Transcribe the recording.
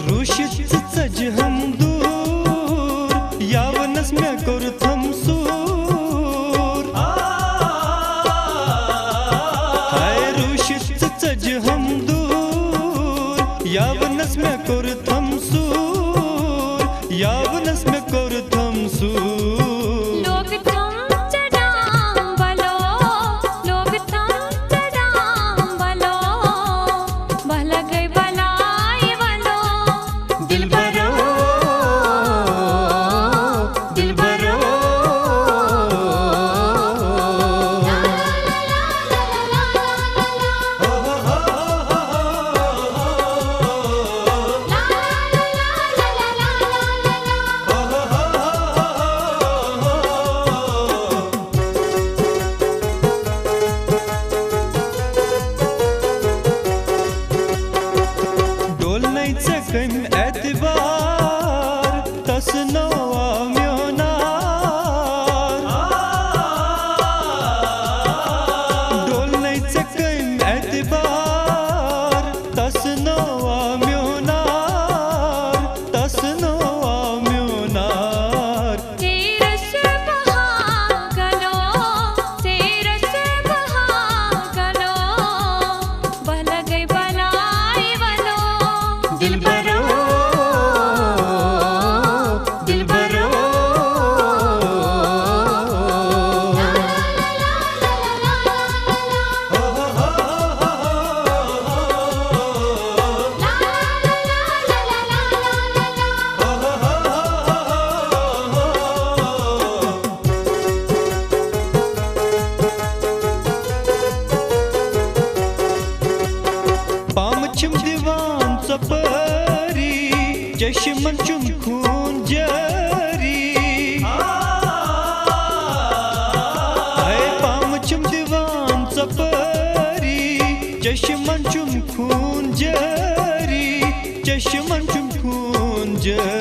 रूशित सज हम दूर यावनस में कोरथम सूर हाय रूशित सज हम दूर यावनस में कोरथम सूर यावनस में कोरथम सूर कम एतबार तस नवा म्योनार डोल नहीं से कम एतबार तस नवा म्योनार तस नवा म्योनार तेरस बहागलो बहल गई बलाई वलो दिल सपरी चश्मन चुम खून जरी हाय पाम चुम दीवान सपरी चश्मन चुम खून जरी चश्मन चुम खून जरी